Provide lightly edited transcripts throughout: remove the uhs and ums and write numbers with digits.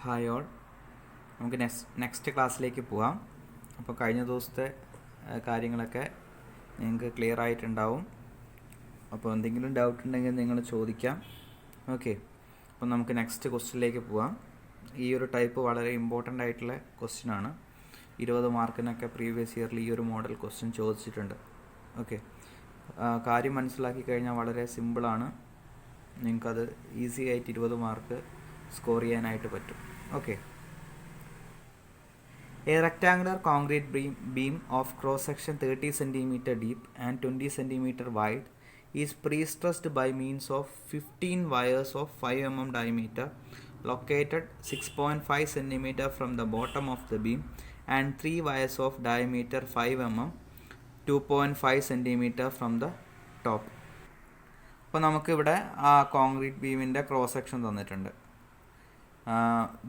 Hi all, നമുക്ക് next ക്ലാസ്സിലേക്ക് പോവാം. അപ്പോൾ കഴിഞ്ഞ ദിവസത്തെ കാര്യങ്ങളൊക്കെ നിങ്ങൾക്ക് ക്ലിയർ ആയിട്ടുണ്ടാവും. അപ്പോൾ എന്തെങ്കിലും ഡൗട്ട് ഉണ്ടെങ്കിൽ നിങ്ങൾ ചോദിക്കാം. ഓക്കെ, അപ്പോൾ നമുക്ക് നെക്സ്റ്റ് ക്വസ്റ്റ്യനിലേക്ക് പോവാം. ഈ ഒരു ടൈപ്പ് വളരെ ഇമ്പോർട്ടൻ്റ് ആയിട്ടുള്ള ക്വസ്റ്റ്യനാണ്. 20 മാർക്കിനൊക്കെ പ്രീവിയസ് ഇയറിൽ ഈ ഒരു മോഡൽ ക്വസ്റ്റ്യൻ ചോദിച്ചിട്ടുണ്ട്. ഓക്കെ, കാര്യം മനസ്സിലാക്കി കഴിഞ്ഞാൽ വളരെ സിമ്പിളാണ്. നിങ്ങൾക്കത് ഈസി ആയിട്ട് 20 മാർക്ക് സ്കോർ ചെയ്യാനായിട്ട് പറ്റും. Okay, a rectangular concrete beam of cross section 30 cm deep and 20 cm wide is pre-stressed by means of 15 wires of 5 mm diameter located 6.5 cm from the bottom of the beam and 3 wires of diameter 5 mm 2.5 cm from the top. അപ്പോൾ നമുക്കിവിടെ ആ concrete ബീമിൻ്റെ cross section തന്നിട്ടുണ്ട്.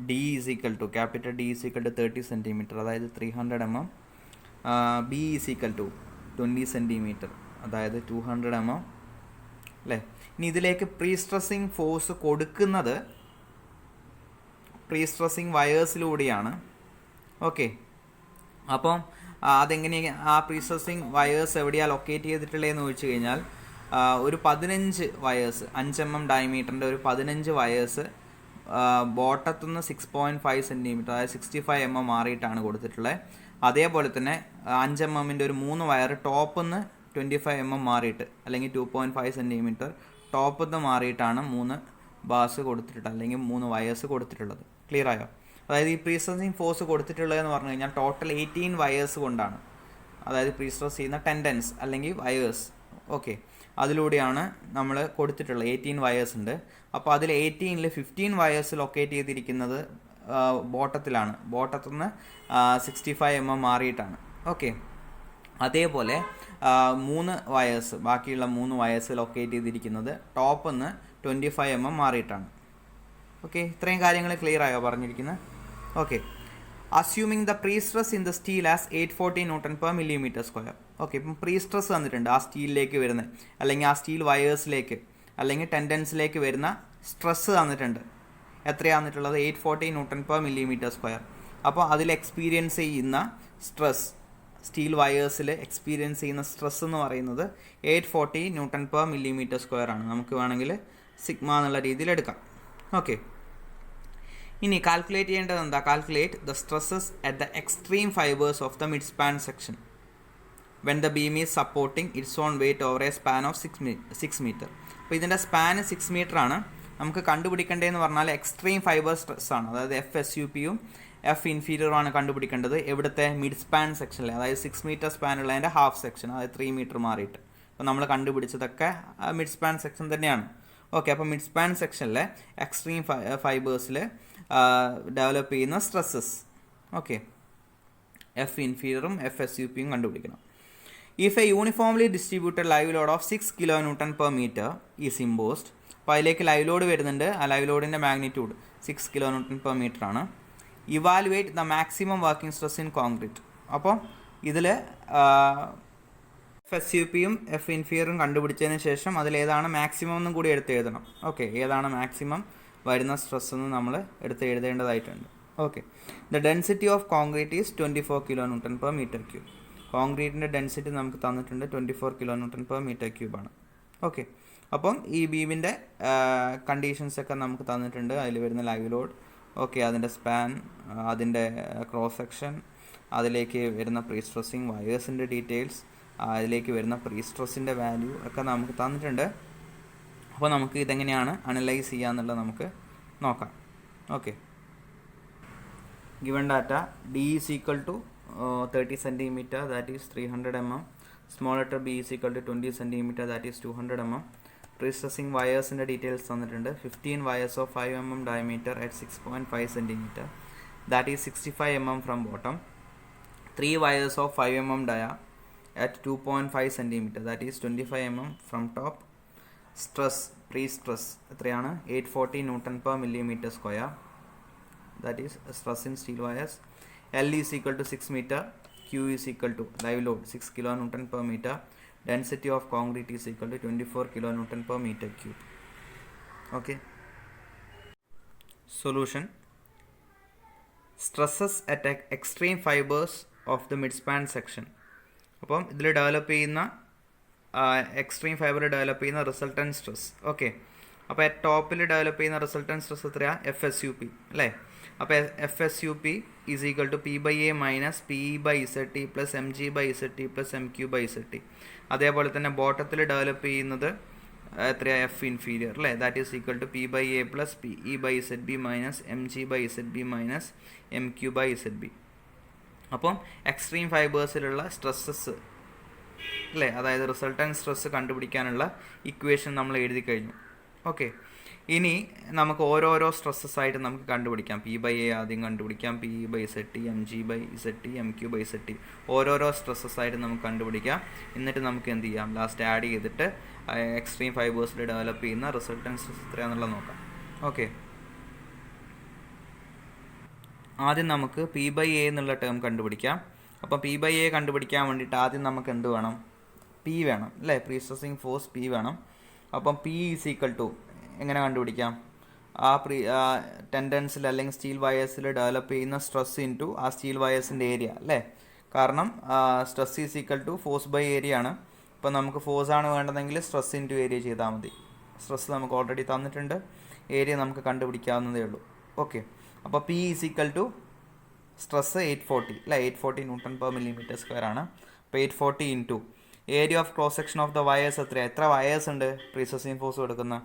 D is equal to capital D is equal to 30 cm, അതായത് 300 mm. B is equal to 20 cm, അതായത് 200 mm അല്ലേ. ഇനി ഇതിലേക്ക് pre stressing force കൊടുക്കുന്നത് പ്രീ സ്ട്രെസ്സിങ് വയേഴ്സിലൂടെയാണ്. ഓക്കെ, അപ്പം അതെങ്ങനെയാണ് ആ പ്രീ സ്ട്രെസ്സിങ് വയേഴ്സ് എവിടെയാണ് ലൊക്കേറ്റ് ചെയ്തിട്ടുള്ളതെന്ന് ചോദിച്ചു കഴിഞ്ഞാൽ ഒരു 15 വയേഴ്സ് 5 mm ഡയമീറ്ററിൻ്റെ ഒരു 15 വയേഴ്സ് ബോട്ടത്തുനിന്ന് 6.5 cm, അതായത് 65 mm മാറിയിട്ടാണ് കൊടുത്തിട്ടുള്ളത്. അതേപോലെ തന്നെ 5 mm ഒരു 3 വയർ ടോപ്പിൽ നിന്ന് 25 mm മാറിയിട്ട്, അല്ലെങ്കിൽ 2.5 cm ടോപ്പിൽ നിന്ന് മാറിയിട്ടാണ് 3 ബാർസ് കൊടുത്തിട്ടുള്ളത്, അല്ലെങ്കിൽ 3 വയേഴ്സ് കൊടുത്തിട്ടുള്ളത്. ക്ലിയർ ആയോ? അതായത് ഈ പ്രീ സ്ട്രെസ്സിങ് ഫോഴ്സ് കൊടുത്തിട്ടുള്ളതെന്ന് പറഞ്ഞു കഴിഞ്ഞാൽ ടോട്ടൽ 18 വയേഴ്സ് കൊണ്ടാണ്, അതായത് പ്രീ സ്ട്രെസ് ചെയ്യുന്ന ടെൻഡൻസ് അല്ലെങ്കിൽ വയേഴ്സ്. ഓക്കെ, അതിലൂടെയാണ് നമ്മൾ കൊടുത്തിട്ടുള്ളത്. 18 വയേഴ്സ് ഉണ്ട്. അപ്പോൾ അതിൽ 18ൽ 15 വയേഴ്സ് ലൊക്കേറ്റ് ചെയ്തിരിക്കുന്നത് ബോട്ടത്തിലാണ്, ബോട്ടത്തിൽ നിന്ന് 65 mm മാറിയിട്ടാണ്. ഓക്കെ, അതേപോലെ 3 വയേഴ്സ്, ബാക്കിയുള്ള 3 വയേഴ്സ് ലൊക്കേറ്റ് ചെയ്തിരിക്കുന്നത് ടോപ്പിൽ നിന്ന് 25 mm മാറിയിട്ടാണ്. ഓക്കെ, ഇത്രയും കാര്യങ്ങൾ ക്ലിയർ ആയോ പറഞ്ഞിരിക്കുന്നത്? Okay, assuming the pre stress in the steel as 840 Nm/mm². Okay, ഇപ്പം പ്രീ സ്ട്രെസ് തന്നിട്ടുണ്ട് ആ സ്റ്റീലിലേക്ക് വരുന്നത്, അല്ലെങ്കിൽ ആ സ്റ്റീൽ വയേഴ്സിലേക്ക് അല്ലെങ്കിൽ ടെൻഡൻസിലേക്ക് വരുന്ന സ്ട്രെസ് തന്നിട്ടുണ്ട്. എത്രയാണ് തന്നിട്ടുള്ളത്? 840 Nm/mm². അപ്പോൾ അതിൽ എക്സ്പീരിയൻസ് ചെയ്യുന്ന സ്ട്രെസ്, സ്റ്റീൽ വയേഴ്സിൽ എക്സ്പീരിയൻസ് ചെയ്യുന്ന സ്ട്രെസ് എന്ന് പറയുന്നത് 840 Nm/mm² ആണ്. നമുക്ക് വേണമെങ്കിൽ സിഗ്മ എന്നുള്ള രീതിയിൽ എടുക്കാം. ഓക്കെ, ഇനി കാൽക്കുലേറ്റ് ചെയ്യേണ്ടത് എന്താ? Calculate the stresses at the extreme fibres of the mid span section when the beam is supporting its own weight over a span of 6 metre. അപ്പോൾ ഇതിൻ്റെ സ്പാൻ 6 മീറ്റർ ആണ്. നമുക്ക് കണ്ടുപിടിക്കേണ്ടതെന്ന് പറഞ്ഞാൽ എക്സ്ട്രീം ഫൈബർ സ്ട്രെസ് ആണ്, അതായത് FSUPയും F ഇൻഫീരിയറും ആണ് കണ്ടുപിടിക്കേണ്ടത്. എവിടുത്തെ? മിഡ് സ്പാൻ സെക്ഷനിൽ, അതായത് 6 മീറ്റർ സ്പാൻ ഉള്ളതിൻ്റെ ഹാഫ് സെക്ഷൻ, അതായത് 3 മീറ്റർ മാറിയിട്ട്. അപ്പോൾ നമ്മൾ കണ്ടുപിടിച്ചതൊക്കെ മിഡ് സ്പാൻ സെക്ഷൻ തന്നെയാണ്. ഓക്കെ, അപ്പോൾ മിഡ് സ്പാൻ സെക്ഷനിലെ എക്സ്ട്രീം ഫൈബേഴ്സിൽ ഡെവലപ്പ് ചെയ്യുന്ന സ്ട്രെസ്സസ്. ഓക്കെ, F ഇൻഫീരിയറും FSUPയും കണ്ടുപിടിക്കണം. If A uniformly distributed live load of 6 kN/m is imposed. അപ്പോൾ അതിലേക്ക് ലൈവ് ലോഡ് വരുന്നുണ്ട്. ആ ലൈവ് ലോഡിൻ്റെ മാഗ്നിറ്റ്യൂഡ് 6 kN/m ആണ്. Evaluate the maximum working stress in concrete. അപ്പോൾ ഇതിൽ FSUPയും F ഇൻഫീരിയറും കണ്ടുപിടിച്ചതിന് ശേഷം അതിലേതാണ് മാക്സിമം എന്നും കൂടി എടുത്ത് എഴുതണം. ഓക്കെ, ഏതാണ് മാക്സിമം വരുന്ന സ്ട്രെസ് എന്ന് നമ്മൾ എടുത്ത് എഴുതേണ്ടതായിട്ടുണ്ട്. Okay, the density of concrete is 24 kN/m³. കോൺക്രീറ്റിൻ്റെ ഡെൻസിറ്റി നമുക്ക് തന്നിട്ടുണ്ട് 24 kN/m³ ആണ്. ഓക്കെ, അപ്പം ഈ ബീമിൻ്റെ കണ്ടീഷൻസൊക്കെ നമുക്ക് തന്നിട്ടുണ്ട്. അതിൽ വരുന്ന ലൈവ് ലോഡ്, ഓക്കെ, അതിൻ്റെ സ്പാൻ, അതിൻ്റെ ക്രോസ് സെക്ഷൻ, അതിലേക്ക് വരുന്ന പ്രീ സ്ട്രെസ്സിങ് വയേഴ്സിൻ്റെ ഡീറ്റെയിൽസ്, അതിലേക്ക് വരുന്ന പ്രീ സ്ട്രെസ്സിൻ്റെ വാല്യൂ ഒക്കെ നമുക്ക് തന്നിട്ടുണ്ട്. അപ്പോൾ നമുക്ക് ഇതെങ്ങനെയാണ് അനലൈസ് ചെയ്യാന്നുള്ളത് നമുക്ക് നോക്കാം. Okay, given data D is equal to 30 cm, that is 300 mm. Small letter b is equal to 20 cm, that is 200 mm. Pre-stressing വയേഴ്സിൻ്റെ details തന്നിട്ടുണ്ട്. 15 wires of 5 mm diameter at 6.5 cm, that is 65 mm from bottom. 3 wires of 5 mm dia at 2.5 cm, that is 25 mm from top. Stress, pre-stress എത്രയാണ്? 840 Nm/mm², that is stress in steel wires. L is equal to 6 meter, Q is equal to live load 6 kN/m, density of concrete is equal to 24 kN/m³. Okay, solution. Stresses at extreme fibres of the mid span section. അപ്പം ഇതിൽ develop ചെയ്യുന്ന extreme fibre develop ചെയ്യുന്ന resultant stress. Okay, അപ്പോൾ ടോപ്പിൽ develop ചെയ്യുന്ന resultant stress എത്രയാണ്? FSUP അല്ലേ? അപ്പോൾ FSUP is equal to P/A minus PE/ZT plus MG/ZT plus MQ/ZT. അതേപോലെ തന്നെ ബോട്ടത്തിൽ ഡെവലപ്പ് ചെയ്യുന്നത് എത്രയാണ്? F ഇൻഫീരിയർ അല്ലേ? That is equal to P/A plus PE/ZB minus MG/ZB minus MQ/ZB. അപ്പം എക്സ്ട്രീം ഫൈബേഴ്സിലുള്ള സ്ട്രെസ്സസ് അല്ലേ, അതായത് റിസൾട്ടൻറ്റ് സ്ട്രെസ് കണ്ടുപിടിക്കാനുള്ള ഇക്വേഷൻ നമ്മൾ എഴുതി കഴിഞ്ഞു. ഓക്കെ, ഇനി നമുക്ക് ഓരോരോ സ്ട്രെസ്സസ് ആയിട്ട് നമുക്ക് കണ്ടുപിടിക്കാം. P/A ആദ്യം കണ്ടുപിടിക്കാം, PE/ZT, MG/ZT, MQ/ZT, ഓരോരോ സ്ട്രെസ്സസ് ആയിട്ട് നമുക്ക് കണ്ടുപിടിക്കാം. എന്നിട്ട് നമുക്ക് എന്ത് ചെയ്യാം? ലാസ്റ്റ് ആഡ് ചെയ്തിട്ട് എക്സ്ട്രീം ഫൈബേഴ്സിൽ ഡെവലപ്പ് ചെയ്യുന്ന റിസൾട്ടൻറ്റ് സ്ട്രെസ് എത്രയാണെന്നുള്ളത് നോക്കാം. ഓക്കെ, ആദ്യം നമുക്ക് P/A എന്നുള്ള ടേം കണ്ടുപിടിക്കാം. അപ്പം P/A കണ്ടുപിടിക്കാൻ വേണ്ടിയിട്ട് ആദ്യം നമുക്ക് എന്ത് വേണം? P വേണം അല്ലേ? പ്രീ സ്ട്രെസ്സിങ് ഫോഴ്സ് P വേണം. അപ്പം P ഈസ് ഈക്വൽ ടു എങ്ങനെ കണ്ടുപിടിക്കാം? ടെൻഡൻസിൽ അല്ലെങ്കിൽ സ്റ്റീൽ വയേഴ്സിൽ ഡെവലപ്പ് ചെയ്യുന്ന സ്ട്രെസ് ഇൻറ്റു ആ സ്റ്റീൽ വയേഴ്സിൻ്റെ ഏരിയ അല്ലേ? കാരണം stress is equal to force by area ആണ്. ഇപ്പോൾ നമുക്ക് ഫോഴ്സ് ആണ് വേണ്ടതെങ്കിൽ സ്ട്രെസ് ഇൻറ്റു ഏരിയ ചെയ്താൽ മതി. സ്ട്രെസ് നമുക്ക് ഓൾറെഡി തന്നിട്ടുണ്ട്, ഏരിയ നമുക്ക് കണ്ടുപിടിക്കാവുന്നതേ ഉള്ളൂ. ഓക്കെ, അപ്പോൾ P is equal to stress 840 അല്ലേ? 840 Nm/mm² ആണ്. അപ്പോൾ 840 into area of cross section of the wires എത്രയാണ്? എത്ര വയേഴ്സ് ഉണ്ട് പ്രീ സ്ട്രെസ്സിങ് ഫോഴ്സ് കൊടുക്കുന്ന?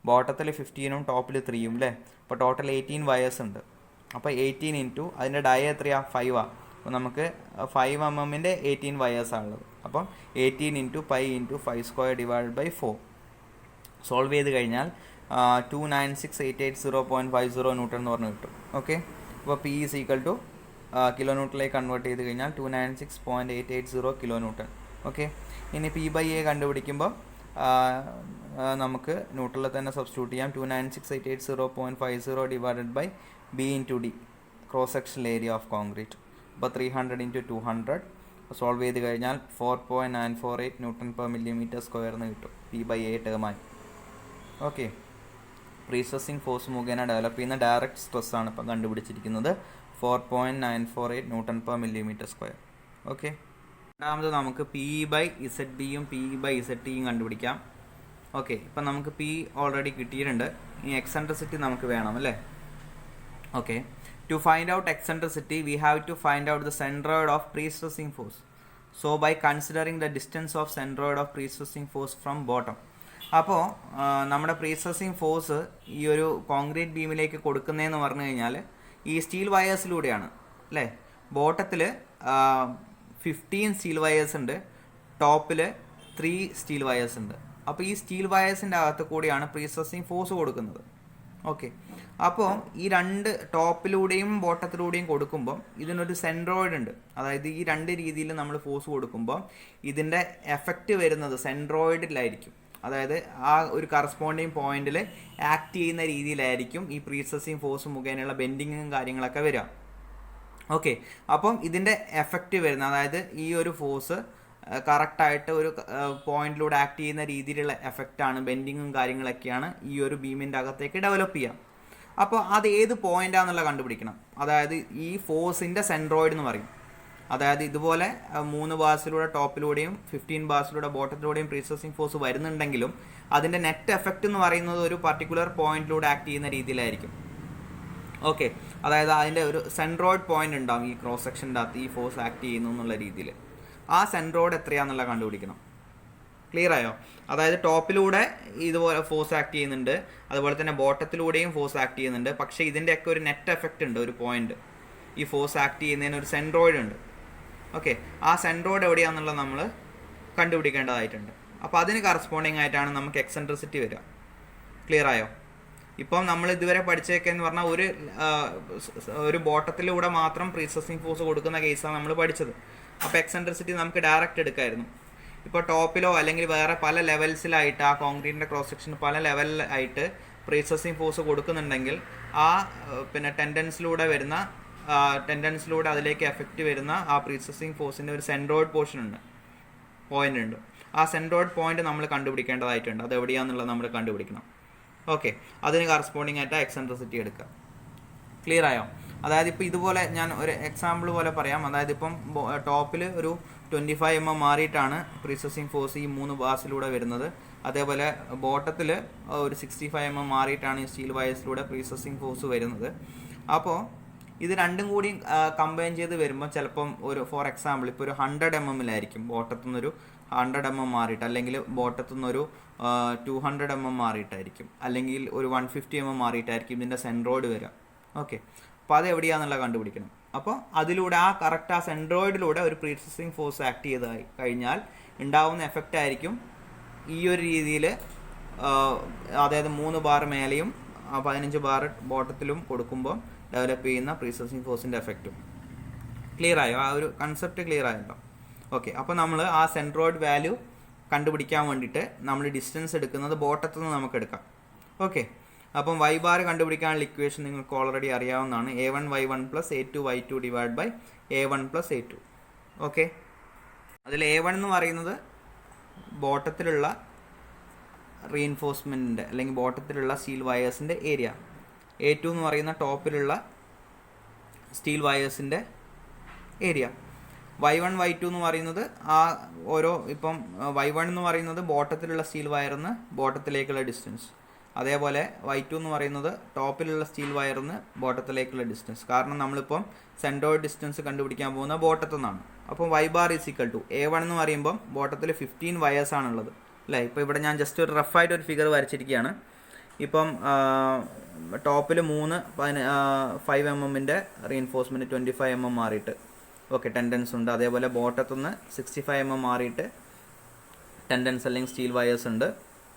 ബോട്ടത്തിൽ 15ഉം ടോപ്പിൽ 3ഉം അല്ലേ? അപ്പോൾ ടോട്ടൽ 18 വയേഴ്സ് ഉണ്ട്. അപ്പോൾ 18 ഇൻറ്റു അതിൻ്റെ ഡയ എത്രയാണ്? 5 അപ്പോൾ നമുക്ക് 5 mm 18 വയേഴ്സാണ് ഉള്ളത്. അപ്പം 18 into pi into 5² divide by 4 solve ചെയ്ത് കഴിഞ്ഞാൽ 296,880.50 ന്യൂട്ടൺ എന്ന് പറഞ്ഞ് കിട്ടും. ഓക്കെ, അപ്പോൾ P is equal to kilo ന്യൂട്ടണിലേക്ക് കൺവേർട്ട് ചെയ്ത് കഴിഞ്ഞാൽ 296.880 കിലോ ന്യൂട്ടൺ. ഓക്കെ, ഇനി P/A കണ്ടുപിടിക്കുമ്പോൾ നമുക്ക് ന്യൂട്ടണിൽ തന്നെ സബ്സ്റ്റിറ്റ്യൂട്ട് ചെയ്യാം. 296,880.50 divided by B into D, cross section area of concrete. അപ്പോൾ 300 ഇൻറ്റു 200 സോൾവ് ചെയ്ത് കഴിഞ്ഞാൽ 4.948 Nm/mm² എന്ന് കിട്ടും P/A ടേമായി. ഓക്കെ, പ്രീ സ്ട്രെസ്സിങ് ഫോഴ്സ് മുഖേന ഡെവലപ്പ് ചെയ്യുന്ന ഡയറക്റ്റ് സ്ട്രെസ്സാണ് ഇപ്പം കണ്ടുപിടിച്ചിരിക്കുന്നത്, 4.948 Nm/mm². ഓക്കെ, രണ്ടാമത് നമുക്ക് PE/ZBയും PE/ZTയും കണ്ടുപിടിക്കാം. ഓക്കെ, ഇപ്പം നമുക്ക് P ഓൾറെഡി കിട്ടിയിട്ടുണ്ട്. ഇനി എക്സെൻട്രിസിറ്റി നമുക്ക് വേണം അല്ലേ? Okay, to find out eccentricity we have to find out the centroid of prestressing force. So by considering the distance of centroid of prestressing force from bottom. അപ്പോൾ നമ്മുടെ pre stressing force ഈ ഒരു concrete ബീമിലേക്ക് കൊടുക്കുന്നതെന്ന് പറഞ്ഞു കഴിഞ്ഞാൽ ഈ steel വയേഴ്സിലൂടെയാണ് അല്ലേ? ബോട്ടത്തിൽ 15 steel wires ഉണ്ട്, ടോപ്പിൽ 3 സ്റ്റീൽ വയേഴ്സ് ഉണ്ട്. അപ്പോൾ ഈ സ്റ്റീൽ വയേഴ്സിൻ്റെ അകത്ത് കൂടിയാണ് പ്രീ സ്ട്രെസ്സിങ് ഫോഴ്സ് കൊടുക്കുന്നത്. ഓക്കെ, അപ്പോൾ ഈ രണ്ട് ടോപ്പിലൂടെയും ബോട്ടത്തിലൂടെയും കൊടുക്കുമ്പോൾ ഇതിനൊരു സെൻട്രോയിഡ് ഉണ്ട്. അതായത് ഈ രണ്ട് രീതിയിൽ നമ്മൾ ഫോഴ്സ് കൊടുക്കുമ്പോൾ ഇതിൻ്റെ എഫക്റ്റ് വരുന്നത് സെൻട്രോയിഡിലായിരിക്കും. അതായത് ആ ഒരു കറസ്പോണ്ടിങ് പോയിന്റിൽ ആക്ട് ചെയ്യുന്ന രീതിയിലായിരിക്കും ഈ പ്രീ സ്ട്രെസ്സിങ് ഫോഴ്സ് മുഖേനയുള്ള ബെൻഡിങ്ങും കാര്യങ്ങളൊക്കെ വരിക. ഓക്കെ, അപ്പം ഇതിൻ്റെ എഫക്റ്റ് വരുന്ന, അതായത് ഈ ഒരു ഫോഴ്സ് കറക്റ്റായിട്ട് ഒരു പോയിന്റിലൂടെ ആക്ട് ചെയ്യുന്ന രീതിയിലുള്ള എഫക്റ്റാണ്, ബെൻഡിങ്ങും കാര്യങ്ങളൊക്കെയാണ് ഈ ഒരു ബീമിൻ്റെ അകത്തേക്ക് ഡെവലപ്പ് ചെയ്യുക. അപ്പോൾ അത് ഏത് പോയിൻ്റാണെന്നുള്ള കണ്ടുപിടിക്കണം. അതായത് ഈ ഫോഴ്സിൻ്റെ സെൻട്രോയിഡ് എന്ന് പറയും. അതായത് ഇതുപോലെ 3 ബാർസിലൂടെ ടോപ്പിലൂടെയും 15 ബാർസിലൂടെ ബോട്ടത്തിലൂടെയും പ്രീ സ്ട്രെസ്സിങ് ഫോഴ്സ് വരുന്നുണ്ടെങ്കിലും അതിൻ്റെ നെറ്റ് എഫക്റ്റ് എന്ന് പറയുന്നത് ഒരു പർട്ടിക്കുലർ പോയിന്റിലൂടെ ആക്ട് ചെയ്യുന്ന രീതിയിലായിരിക്കും. ഓക്കെ, അതായത് അതിൻ്റെ ഒരു സെൻട്രോയിഡ് പോയിന്റ് ഉണ്ടാവും ഈ ക്രോസ് സെക്ഷൻ്റെ അകത്ത് ഈ ഫോഴ്സ് ആക്ട് ചെയ്യുന്നു എന്നുള്ള രീതിയിൽ. ആ സെൻട്രോയിഡ് എത്രയാണെന്നുള്ള കണ്ടുപിടിക്കണം. ക്ലിയർ ആയോ? അതായത് ടോപ്പിലൂടെ ഇതുപോലെ ഫോഴ്സ് ആക്ട് ചെയ്യുന്നുണ്ട്, അതുപോലെ തന്നെ ബോട്ടത്തിലൂടെയും ഫോഴ്സ് ആക്ട് ചെയ്യുന്നുണ്ട്. പക്ഷേ ഇതിൻ്റെയൊക്കെ ഒരു നെറ്റ് എഫക്റ്റ് ഉണ്ട്, ഒരു പോയിന്റ് ഈ ഫോഴ്സ് ആക്ട് ചെയ്യുന്നതിന് ഒരു സെൻട്രോയിഡ് ഉണ്ട്. ഓക്കെ, ആ സെൻട്രോയിഡ് എവിടെയാണെന്നുള്ളത് നമ്മൾ കണ്ടുപിടിക്കേണ്ടതായിട്ടുണ്ട്. അപ്പോൾ അതിന് കറസ്പോണ്ടിങ് ആയിട്ടാണ് നമുക്ക് എക്സെൻട്രിസിറ്റി വരിക. ക്ലിയർ ആയോ? ഇപ്പം നമ്മൾ ഇതുവരെ പഠിച്ചേക്കെന്ന് പറഞ്ഞാൽ ഒരു ബോട്ടത്തിലൂടെ മാത്രം പ്രീ സ്ട്രെസ്സിങ് ഫോഴ്സ് കൊടുക്കുന്ന കേസാണ് നമ്മൾ പഠിച്ചത്. അപ്പോൾ എക്സെൻട്രിസിറ്റി നമുക്ക് ഡയറക്റ്റ് എടുക്കായിരുന്നു. ഇപ്പോൾ ടോപ്പിലോ അല്ലെങ്കിൽ വേറെ പല ലെവൽസിലായിട്ട് ആ കോൺക്രീറ്റിൻ്റെ ക്രോസ് സെക്ഷന് പല ലെവലിലായിട്ട് പ്രീ സ്ട്രെസ്സിങ് ഫോഴ്സ് കൊടുക്കുന്നുണ്ടെങ്കിൽ ആ പിന്നെ ടെൻഡൻസിലൂടെ അതിലേക്ക് എഫക്റ്റ് വരുന്ന ആ പ്രീ സ്ട്രെസ്സിങ് ഫോഴ്സിൻ്റെ ഒരു സെൻട്രോയിഡ് പോയിന്റ് ഉണ്ട്. ആ സെൻട്രോയിഡ് പോയിന്റ് നമ്മൾ കണ്ടുപിടിക്കേണ്ടതായിട്ടുണ്ട്. അത് എവിടെയാണെന്നുള്ളത് നമ്മൾ കണ്ടുപിടിക്കണം. ഓക്കെ, അതിന് കറസ്പോണ്ടിങ് ആയിട്ട് എക്സെൻട്രിസിറ്റി എടുക്കുക. ക്ലിയർ ആയോ? അതായത് ഇപ്പോൾ ഇതുപോലെ ഞാൻ ഒരു എക്സാമ്പിൾ പോലെ പറയാം. അതായത് ഇപ്പം ടോപ്പിൽ ഒരു 25 mm മാറിയിട്ടാണ് പ്രീസസിങ് ഫോഴ്സ് ഈ 3 ബാർസിലൂടെ വരുന്നത്. അതേപോലെ ബോട്ടത്തിൽ ഒരു 65 mm മാറിയിട്ടാണ് ഈ സ്റ്റീൽ വയേഴ്സിലൂടെ പ്രീസസിങ് ഫോഴ്സ് വരുന്നത്. അപ്പോൾ ഇത് രണ്ടും കൂടി കമ്പൈൻ ചെയ്ത് വരുമ്പോൾ ചിലപ്പം ഒരു ഫോർ എക്സാമ്പിൾ ഇപ്പോൾ ഒരു 100 mm ബോട്ടത്തു നിന്നൊരു 100 mm മാറിയിട്ട്, അല്ലെങ്കിൽ ബോട്ടത്തു നിന്നൊരു 200 mm മാറിയിട്ടായിരിക്കും, അല്ലെങ്കിൽ ഒരു 150 mm മാറിയിട്ടായിരിക്കും ഇതിൻ്റെ സെൻട്രോയിഡ് വരിക. ഓക്കെ, അപ്പോൾ അത് എവിടെയാണെന്നുള്ള കണ്ടുപിടിക്കണം. അപ്പോൾ അതിലൂടെ കറക്റ്റ് ആ സെൻട്രോയിഡിലൂടെ ഒരു പ്രീസസിങ് ഫോഴ്സ് ആക്ട് ചെയ്ത് കഴിഞ്ഞാൽ ഉണ്ടാവുന്ന എഫക്റ്റ് ആയിരിക്കും ഈ ഒരു രീതിയിൽ, അതായത് 3 ബാർ മേലെയും 15 ബാർ ബോട്ടത്തിലും കൊടുക്കുമ്പോൾ ഡെവലപ്പ് ചെയ്യുന്ന പ്രീസസിങ് ഫോഴ്സിൻ്റെ എഫക്റ്റും. ക്ലിയർ ആയോ? ആ ഒരു കൺസെപ്റ്റ് ക്ലിയർ ആയല്ലോ? ഓക്കെ, അപ്പോൾ നമ്മൾ ആ സെൻട്രോയിഡ് വാല്യൂ കണ്ടുപിടിക്കാൻ വേണ്ടിയിട്ട് നമ്മൾ ഡിസ്റ്റൻസ് എടുക്കുന്നത് ബോട്ടത്തിൽ നിന്ന് നമുക്ക് എടുക്കാം. ഓക്കെ, അപ്പം y ബാർ കണ്ടുപിടിക്കാനുള്ള ഇക്വേഷൻ നിങ്ങൾക്ക് ഓൾറെഡി അറിയാവുന്നതാണ്. a1y1 + a2y2 / a1 + a2. Okay, അതിൽ a1 എന്ന് പറയുന്നത് ബോട്ടത്തിലുള്ള റീഇൻഫോഴ്സ്മെൻറ്റിൻ്റെ അല്ലെങ്കിൽ ബോട്ടത്തിലുള്ള സ്റ്റീൽ വയേഴ്സിൻ്റെ ഏരിയ, a2 എന്ന് പറയുന്ന ടോപ്പിലുള്ള സ്റ്റീൽ വയേഴ്സിൻ്റെ ഏരിയ, y1 y2 എന്ന് പറയുന്നത് ഇപ്പം y1 എന്ന് പറയുന്നത് ബോട്ടത്തിലുള്ള സ്റ്റീൽ വയറിന്ന് ബോട്ടത്തിലേക്കുള്ള ഡിസ്റ്റൻസ്, അതേപോലെ y2 എന്ന് പറയുന്നത് ടോപ്പിലുള്ള സ്റ്റീൽ വയറിന്ന് ബോട്ടത്തിലേക്കുള്ള ഡിസ്റ്റൻസ്. കാരണം നമ്മളിപ്പം സെൻട്രോയിഡ് ഡിസ്റ്റൻസ് കണ്ടുപിടിക്കാൻ പോകുന്ന ബോട്ടത്തു നിന്നാണ്. അപ്പം y ബാർ = a1 എന്ന് പറയുമ്പം ബോട്ടത്തിൽ 15 വയേഴ്സ് ആണുള്ളത് അല്ലേ? ഇപ്പോൾ ഇവിടെ ഞാൻ ജസ്റ്റ് ഒരു റഫായിട്ട് ഒരു ഫിഗർ വരച്ചിരിക്കുകയാണ്. ഇപ്പം ടോപ്പിൽ 5 mm റീഇൻഫോഴ്സ്മെൻറ്റ് 25 mm മാറിയിട്ട് ഓക്കെ ടെൻഡൻസ് ഉണ്ട്. അതേപോലെ ബോട്ടത്തുനിന്ന് 65 mm മാറിയിട്ട് ടെൻഡൻസ് അല്ലെങ്കിൽ സ്റ്റീൽ വയേഴ്സ് ഉണ്ട്,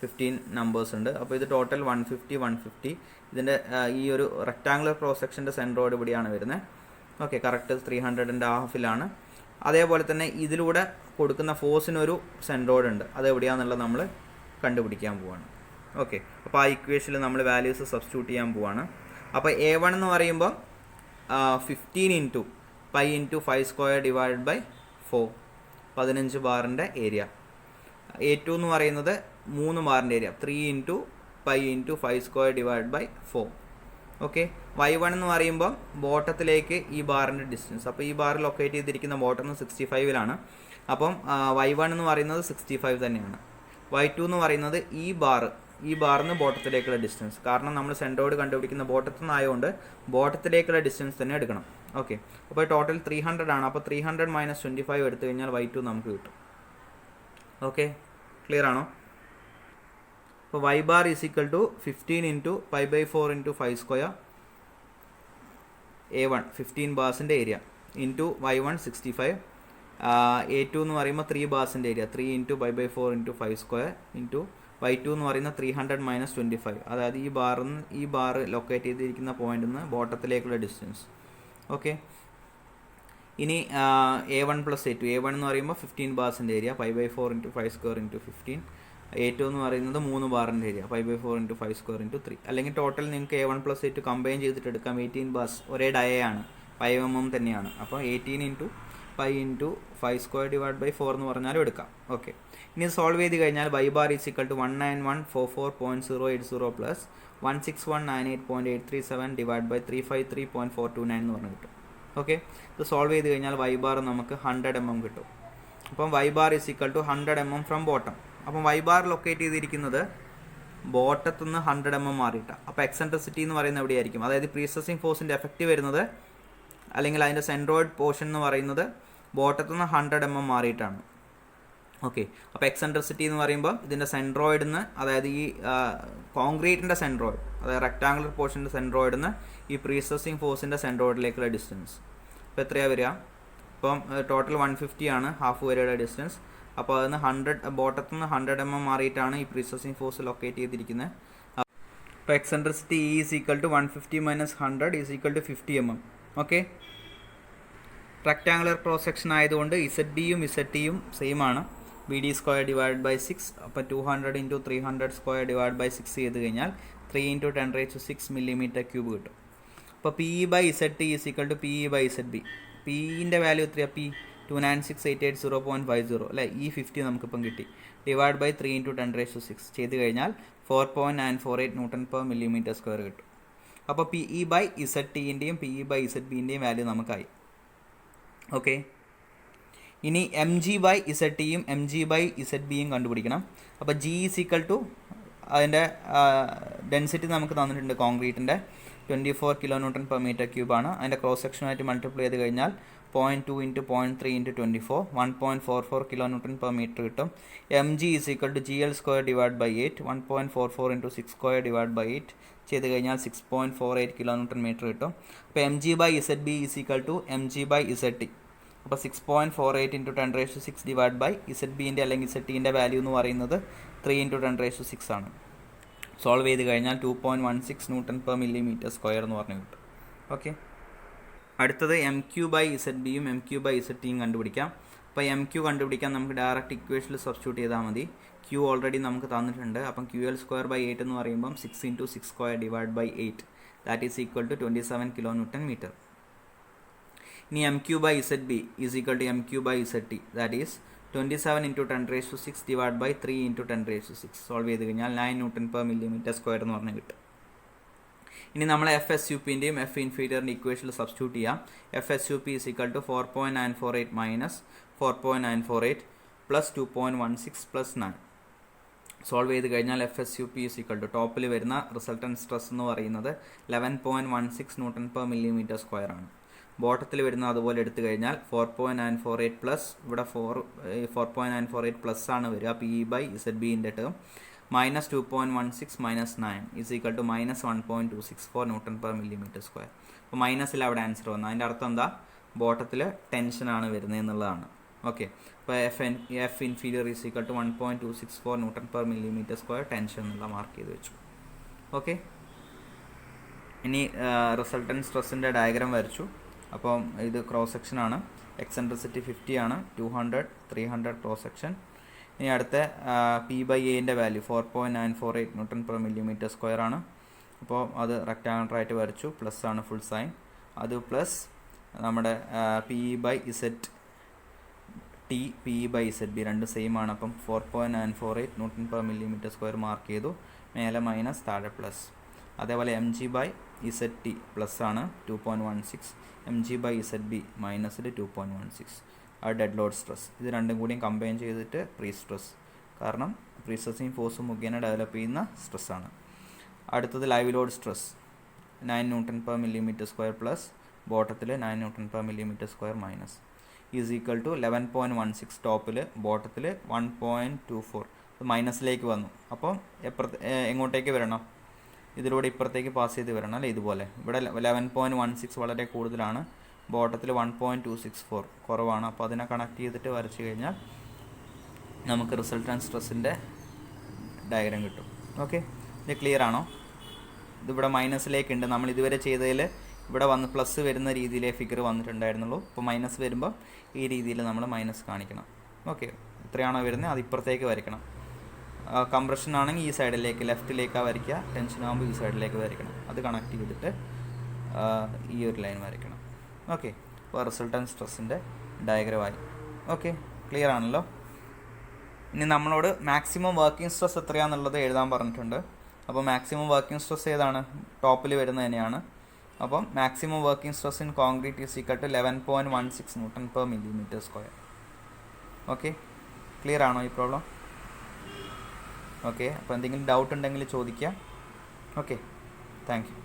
15 നമ്പേഴ്സ് ഉണ്ട്. അപ്പോൾ ഇത് ടോട്ടൽ 150. ഇതിൻ്റെ ഈ ഒരു റെക്ടാങ്കുലർ ക്രോസ് സെക്ഷൻ്റെ സെൻട്രോയിഡ് ഇവിടെയാണ് വരുന്നത്. ഓക്കെ, കറക്റ്റ് 300.5 അതേപോലെ തന്നെ ഇതിലൂടെ കൊടുക്കുന്ന ഫോഴ്സിനൊരു സെൻട്രോയിഡ് ഉണ്ട്, അതെവിടെയാണെന്നുള്ളത് നമ്മൾ കണ്ടുപിടിക്കാൻ പോവാണ്. ഓക്കെ, അപ്പോൾ ആ ഇക്വേഷനിൽ നമ്മൾ വാല്യൂസ് സബ്സ്റ്റിറ്റ്യൂട്ട് ചെയ്യാൻ പോവാണ്. അപ്പോൾ a1 എന്ന് പറയുമ്പോൾ 15 × π × 5² / 4, 15 ബാറിൻ്റെ ഏരിയ. a2 എന്ന് പറയുന്നത് 3 ബാറിൻ്റെ ഏരിയ, 3 × π × 5² / 4. ഓക്കെ, y1 എന്ന് പറയുമ്പോൾ ബോട്ടത്തിലേക്ക് ഈ ബാറിൻ്റെ ഡിസ്റ്റൻസ്. അപ്പോൾ ഈ ബാർ ലൊക്കേറ്റ് ചെയ്തിരിക്കുന്ന ബോട്ടം 65-ലാണ്. അപ്പം y1 എന്ന് പറയുന്നത് 65 തന്നെയാണ്. y2 എന്ന് പറയുന്നത് ഈ ബാറിന്ന് ബോട്ടത്തിലേക്കുള്ള ഡിസ്റ്റൻസ്. കാരണം നമ്മൾ സെൻട്രോയിഡ് കണ്ടുപിടിക്കുന്ന ബോട്ടത്തിൽ നിന്നായതുകൊണ്ട് ബോട്ടത്തിലേക്കുള്ള ഡിസ്റ്റൻസ് തന്നെ എടുക്കണം. ഓക്കെ, അപ്പോൾ ടോട്ടൽ 300 ആണ്. അപ്പോൾ 300 - 25 എടുത്തു കഴിഞ്ഞാൽ y2 നമുക്ക് കിട്ടും. ഓക്കെ, ക്ലിയർ ആണോ? അപ്പോൾ y ബാർ = 15 × π/4 × 5², a1 15 ബാർസിൻ്റെ ഏരിയ ഇൻറ്റു y1 65, a2 എന്ന് പറയുമ്പോൾ 3 ബാർസിൻ്റെ ഏരിയ 3 × π/4 × 5² ഇൻറ്റു y2 എന്ന് പറയുന്ന 300 - 25, അതായത് ഈ ബാർ ലൊക്കേറ്റ് ചെയ്തിരിക്കുന്ന പോയിന്റിൽ നിന്ന് ബോട്ടത്തിലേക്കുള്ള ഡിസ്റ്റൻസ്. ഓക്കെ, ഇനി a1 + a2. a1 എന്ന് പറയുമ്പോൾ 15 ബാർസിൻ്റെ ഏരിയ π/4 × 5² × 15, a2 എന്ന് പറയുന്നത് 3 ബാറിൻ്റെ ഏരിയ π/4 × 5² × 3. അല്ലെങ്കിൽ ടോട്ടൽ നിങ്ങൾക്ക് a1 + a2 കമ്പൈൻ ചെയ്തിട്ട് എടുക്കാം. 18 ബാർസ് ഒരേ ഡയയാണ്, 5 mm തന്നെയാണ്. അപ്പോൾ 18 × π × 5² / 4 എന്ന് പറഞ്ഞാലും എടുക്കാം. ഓക്കെ, ഇനി സോൾവ് ചെയ്ത് കഴിഞ്ഞാൽ y ബാർ = 19144.080 + 16198.837 / 353.429 എന്ന് പറഞ്ഞ് കിട്ടും. ഓക്കെ, ഇത് സോൾവ് ചെയ്ത് കഴിഞ്ഞാൽ y ബാർ നമുക്ക് 100 mm കിട്ടും. അപ്പം y bar = 100 mm from bottom. അപ്പം y ബാർ ലൊക്കേറ്റ് ചെയ്തിരിക്കുന്നത് ബോട്ടത്തു നിന്ന് 100 mm മാറിയിട്ടാണ്. അപ്പോൾ എക്സെൻട്രിസിറ്റി എന്ന് പറയുന്നത് എവിടെയായിരിക്കും? അതായത് പ്രീസസിങ് ഫോഴ്സിൻ്റെ എഫക്റ്റ് വരുന്നത് അല്ലെങ്കിൽ അതിൻ്റെ സെൻട്രോയിഡ് പോർഷൻ എന്ന് പറയുന്നത് ബോട്ടത്തു നിന്ന് 100 mm മാറിയിട്ടാണ്. ഓക്കെ, അപ്പോൾ എക്സെൻട്രിസിറ്റി എന്ന് പറയുമ്പോൾ ഇതിൻ്റെ സെൻട്രോയിഡിൽ നിന്ന്, അതായത് ഈ കോൺക്രീറ്റിൻ്റെ സെൻട്രോയിഡ്, അതായത് റെക്ടാങ്കുലർ പോർഷൻ്റെ സെൻട്രോയിഡിൽ നിന്ന് ഈ പ്രീസസിങ് ഫോഴ്സിൻ്റെ സെൻട്രോയിഡിലേക്കുള്ള ഡിസ്റ്റൻസ്. അപ്പോൾ എത്രയാണ് വരിക? ഇപ്പം ടോട്ടൽ 150 ആണ് ഹാഫ് വരെയുള്ള ഡിസ്റ്റൻസ്. അപ്പോൾ അതിന് 100 ബോട്ടത്തു നിന്ന് 100 mm മാറിയിട്ടാണ് ഈ പ്രീസസിങ് ഫോഴ്സ് ലൊക്കേറ്റ് ചെയ്തിരിക്കുന്നത്. അപ്പോൾ eccentricity E = 150 - 100 = 50 mm. Okay, rectangular cross section ആയതുകൊണ്ട് ZD-യും ZT-യും സെയിം ആണ്. BD² / 6. അപ്പോൾ 200 × 300² / 6 ചെയ്ത് കഴിഞ്ഞാൽ 3 × 10⁶ mm³ കിട്ടും. അപ്പോൾ PE/ZT = PE/ZB. PEൻ്റെ വാല്യൂ എത്രയാണ്? P 296,880.50 അല്ലേ? E50 നമുക്കിപ്പം കിട്ടി. / 3 × 10⁶ ചെയ്ത് കഴിഞ്ഞാൽ 4.948 Nm/mm² കിട്ടും. അപ്പോൾ PE/ZTൻ്റെയും PE/ZBൻ്റെയും വാല്യൂ നമുക്കായി. ഓക്കെ, ഇനി MG/ZTയും MG/ZBയും കണ്ടുപിടിക്കണം. അപ്പോൾ G = അതിൻ്റെ ഡെൻസിറ്റി നമുക്ക് തന്നിട്ടുണ്ട്. കോൺക്രീറ്റിൻ്റെ 24 kN/m³ ആണ്. അതിൻ്റെ ക്രോസ് സെക്ഷനായിട്ട് മൾട്ടിപ്ലൈ ചെയ്ത് കഴിഞ്ഞാൽ 0.2 × 0.3 × 24 1.44 kN/m കിട്ടും. MG = GL² / 8 1.44 × 6² / 8 ചെയ്ത് കഴിഞ്ഞാൽ 6.48 kN/m കിട്ടും. അപ്പോൾ MG/ZB = MG/ZT. അപ്പോൾ 6.48 × 10⁶ ZBൻ്റെ അല്ലെങ്കിൽ ZTൻ്റെ വാല്യൂ എന്ന് പറയുന്നത് 3 × 10⁶ ആണ്. സോൾവ് ചെയ്ത് കഴിഞ്ഞാൽ 2.16 Nm², എന്ന് പറഞ്ഞു കിട്ടും. ഓക്കെ, അടുത്തത് MQ/ZBയും MQ/ZTയും കണ്ടുപിടിക്കാം. അപ്പോൾ MQ കണ്ടുപിടിക്കാൻ നമുക്ക് ഡയറക്റ്റ് ഇക്വേഷനിൽ സബ്സ്റ്റിറ്റ്യൂട്ട് ചെയ്താൽ മതി. Q ഓൾറെഡി നമുക്ക് തന്നിട്ടുണ്ട്. അപ്പം QL²/8 എന്ന് പറയുമ്പം 6 × 6² / 8 that is equal to 27 kN/m. ഇനി MQ/ZB = MQ/ZT that is 27 × 10⁶ / 3 × 10⁶. Solve ചെയ്ത് കഴിഞ്ഞാൽ 9 Nm², എന്ന് പറഞ്ഞ് കിട്ടും. ഇനി നമ്മൾ FSUPൻ്റെയും F ഇൻഫീരിയറിൻ്റെ ഇക്വേഷനിൽ സബ്സ്റ്റിറ്റ്യൂട്ട് ചെയ്യാം. FSUP = 4.948 - 4.948 + 2.16 + 9. സോൾവ് ചെയ്ത് കഴിഞ്ഞാൽ FSUP = ടോപ്പിൽ വരുന്ന റിസൾട്ടൻറ്റ് സ്ട്രെസ് എന്ന് പറയുന്നത് 11.16 Nm², ആണ്. ബോട്ടത്തിൽ വരുന്ന അതുപോലെ എടുത്തു കഴിഞ്ഞാൽ 4.948 പ്ലസ് ഇവിടെ 4.948 പ്ലസ് ആണ് വരിക PE/ZBൻ്റെ ടേം -2.16 - 9 = -1.264 Nm². അപ്പോൾ മൈനസിൽ അവിടെ ആൻസർ വന്നു. അതിൻ്റെ അർത്ഥം എന്താ? ബോട്ടത്തിൽ ടെൻഷനാണ് വരുന്നത് എന്നുള്ളതാണ്. ഓക്കെ, അപ്പോൾ F ഇൻഫീരിയർ = 1.264 Nm², ടെൻഷൻ എന്നുള്ള മാർക്ക് ചെയ്ത് വെച്ചു. ഓക്കെ, ഇനി റിസൾട്ടൻറ്റ് സ്ട്രെസ്സിൻ്റെ ഡയഗ്രാം വരച്ചു. അപ്പം ഇത് ക്രോസ് സെക്ഷനാണ്. എക്സെൻട്രിസിറ്റി 50 ആണ്. 200 300 ക്രോസ് സെക്ഷൻ. ഇനി അടുത്ത P/Aൻ്റെ വാല്യൂ 4.948 Nm², ആണ്. അപ്പോൾ അത് റെക്റ്റാങ്കുലറായിട്ട് വരച്ചു. പ്ലസ് ആണ് ഫുൾ സൈൻ. അത് പ്ലസ് നമ്മുടെ PE/ZT PE/ZB രണ്ട് സെയിം ആണ്. അപ്പം 4.948 Nm² മാർക്ക് ചെയ്തു. മേലെ മൈനസ്, താഴെ പ്ലസ്. അതേപോലെ MG/ZT പ്ലസ് ആണ് 2.16, MG/ZB മൈനസിൽ 2.16. ആ ഡെഡ് ലോഡ് സ്ട്രെസ്. ഇത് രണ്ടും കൂടിയും കമ്പൈൻ ചെയ്തിട്ട് പ്രീ സ്ട്രെസ്. കാരണം പ്രീ സ്ട്രെസ്സിങ് ഫോഴ്സ് മുഖേന ഡെവലപ്പ് ചെയ്യുന്ന സ്ട്രെസ്സാണ്. അടുത്തത് live load stress 9 Nm² plus ബോട്ടത്തിൽ 9 Nm² minus is equal to 11.16 ടോപ്പിൽ, ബോട്ടത്തിൽ 1.24. മൈനസിലേക്ക് വന്നു. അപ്പം എങ്ങോട്ടേക്ക് വരണം? ഇതിലൂടെ ഇപ്പുറത്തേക്ക് പാസ് ചെയ്ത് വരണം അല്ലേ? ഇതുപോലെ. ഇവിടെ 11.16 വളരെ കൂടുതലാണ്, ബോട്ടത്തിൽ 1.264 കുറവാണ്. അപ്പോൾ അതിനെ കണക്ട് ചെയ്തിട്ട് വരച്ച് കഴിഞ്ഞാൽ നമുക്ക് റിസൾട്ടൻറ്റ് സ്ട്രെസ്സിൻ്റെ ഡയഗ്രാം കിട്ടും. ഓക്കെ, ഇത് ക്ലിയർ ആണോ? ഇതിവിടെ മൈനസിലേക്കുണ്ട്. നമ്മൾ ഇതുവരെ ചെയ്തതിൽ ഇവിടെ വന്ന് പ്ലസ് വരുന്ന രീതിയിലേ ഫിഗർ വന്നിട്ടുണ്ടായിരുന്നുള്ളൂ. അപ്പോൾ മൈനസ് വരുമ്പോൾ ഈ രീതിയിൽ നമ്മൾ മൈനസ് കാണിക്കണം. ഓക്കെ, ഇത്രയാണോ വരുന്നത് അത് ഇപ്പുറത്തേക്ക് വരയ്ക്കണം. കംപ്രഷൻ ആണെങ്കിൽ ഈ സൈഡിലേക്ക് ലെഫ്റ്റിലേക്കാണ് വരയ്ക്കുക. ടെൻഷൻ ആകുമ്പോൾ ഈ സൈഡിലേക്ക് വരയ്ക്കണം. അത് കണക്ട് ചെയ്തിട്ട് ഈ ഒരു ലൈൻ വരയ്ക്കണം. ഓക്കെ, അപ്പോൾ റിസൾട്ടൻറ്റ് സ്ട്രെസ്സിൻ്റെ ഡയഗ്രമായി. ഓക്കെ, ക്ലിയർ ആണല്ലോ? ഇനി നമ്മളോട് മാക്സിമം വർക്കിംഗ് സ്ട്രെസ് എത്രയാണെന്നുള്ളത് എഴുതാൻ പറഞ്ഞിട്ടുണ്ട്. അപ്പോൾ മാക്സിമം വർക്കിംഗ് സ്ട്രെസ് ഏതാണ്? ടോപ്പിൽ വരുന്നത് തന്നെയാണ്. അപ്പം maximum working stress in concrete is equal to 11.16 Nm². Okay, clear ആണോ ഈ പ്രോബ്ലം? ഓക്കെ, അപ്പോൾ എന്തെങ്കിലും ഡൗട്ട് ഉണ്ടെങ്കിൽ ചോദിക്കുക. Okay, thank U.